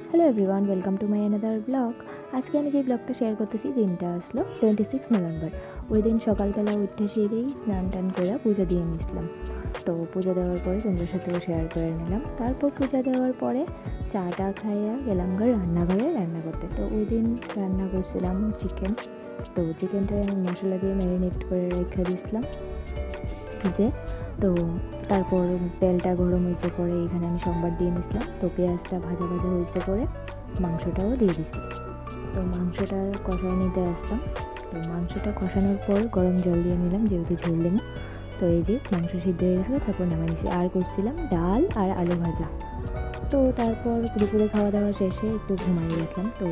Hello everyone, welcome to my another blog. আজকে আমি যে ব্লগটা শেয়ার করতেছি, দিনটা আসলো 26 নভেম্বর। ওই দিন সকালবেলা উঠে সেরেই স্নান টান করে পুজো দিয়ে নিয়েছিলাম। তো পুজো দেওয়ার পরে তোমাদের সাথেও শেয়ার করে নিলাম। তারপর পূজা দেওয়ার পরে চাটা খাইয়া গেলাম রান্নাঘরে রান্না করতে। তো ওই দিন রান্না করছিলাম চিকেন। তো চিকেনটা আমি মশলা দিয়ে ম্যারিনেট করে রেখে দিয়েছিলাম ভিজে। তো তারপর তেলটা গরম হয়েছে পরে এখানে আমি সম্বার দিয়ে নিয়েছিলাম। তো পেঁয়াজটা ভাজা ভাজা হয়েছে পরে মাংসটাও দিয়ে দিছি। তো মাংসটা কষায় নিতে আসলাম। তো মাংসটা কষানোর পর গরম জল দিয়ে নিলাম, যেহেতু ঝোল দেবো। তো এই যে মাংস সিদ্ধ হয়ে গেছিলো, তারপর নামিয়ে দিয়েছি। আর করছিলাম ডাল আর আলু ভাজা। তো তারপর দুপুরে খাওয়া দাওয়া শেষে একটু ঘুমাইয়ে গেছিলাম। তো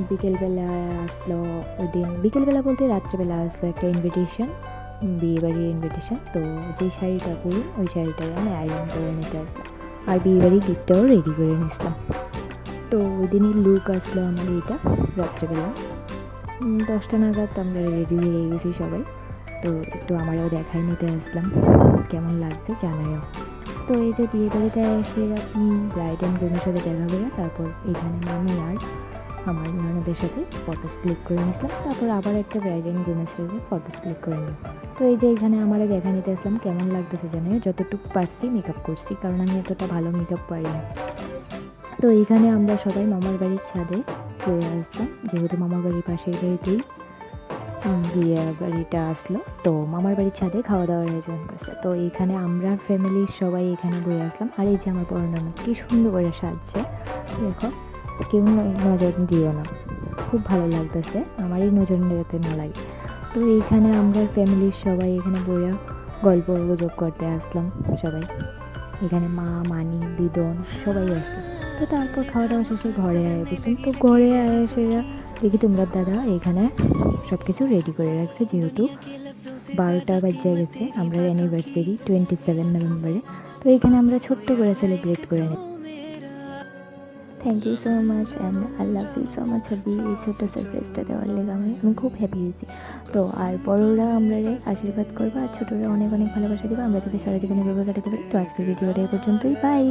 বিকেলবেলা আসলো, ওই দিন বিকেলবেলা বলতে রাত্রেবেলা আসলো একটা ইনভিটেশন, বিয়েবাড়ির ইনভিটেশন। তো যেই শাড়িটা পরি ওই শাড়িটাই আমি আয়রন করে নিতে আসলাম, আর বিয়েবাড়ির গিফটটাও রেডি করে নিয়েছিলাম। তো ওই দিনই লুক আসলো আমার এইটা। রাত্রেবেলা 10টা নাগাদ আমরা রেডি হয়ে গেছি সবাই। তো একটু আমারও দেখাই নিতে আসলাম, কেমন লাগছে জানাইও। তো এই যে বিয়েবাড়িতে এসে ব্রাইড অ্যান্ড গ্রুমের সাথে দেখা করে তারপর এখানে আমি আর আমার ননদের সাথে ফটোস ক্লিক করে নিয়েছিলাম। তারপর আবার একটা ব্রাইড অ্যান্ড গ্রুমের সাথে ফটোস ক্লিক করে নিই। তো এই যে এখানে আমারও দেখা নিতে আসলাম, কেমন লাগতেছে জানিও। যতটুকু পারছি মেকআপ করছি, কারণ আমি এতটা ভালো মেকআপ পারি না। তো এইখানে আমরা সবাই মামার বাড়ির ছাদে চলে আসলাম, যেহেতু মামার বাড়ির পাশের বাড়িতেই বিয়ে বাড়িটা আসলো। তো মামার বাড়ির ছাদে খাওয়া দাওয়ার আয়োজন করছে। তো এইখানে আমরা ফ্যামিলির সবাই এখানে বসে আসলাম। আর এই যে আমার বড় ননদ কি সুন্দর করে সাজছে, দেখো। কেউ নজর দিও না, খুব ভালো লাগতেছে, আমারই নজর যাতে না লাগে। তো এইখানে আমরা ফ্যামিলির সবাই এখানে বইয়া গল্প গুজব করতে আসলাম সবাই। এখানে মা, মানি, দিদন সবাই আসলো। তো তারপর খাওয়া দাওয়া শেষে ঘরে আয়া পড়ছি। তো ঘরে আয়া এসে দেখি তোমরা দাদা এখানে সব কিছু রেডি করে রাখছে, যেহেতু 12টা বাজে গেছে, আমরা অ্যানিভার্সারি 27 নভেম্বরে। তো এখানে আমরা ছোট্ট করে সেলিব্রেট করে নিই। Thank you so much and I love you so much happy. এই ছোট্ট সারপ্রাইজটা দেওয়ার লেগে আমি খুব হ্যাপি হয়েছি। তো আর বড়োরা আমরা আশীর্বাদ করবো, আর ছোটোরা অনেক অনেক ভালোবাসা দেবো, আমরা যাতে সারা জীবনে এভাবে কাটাতে পারি। তো আজকের ভিডিওটা এই পর্যন্তই, বাই।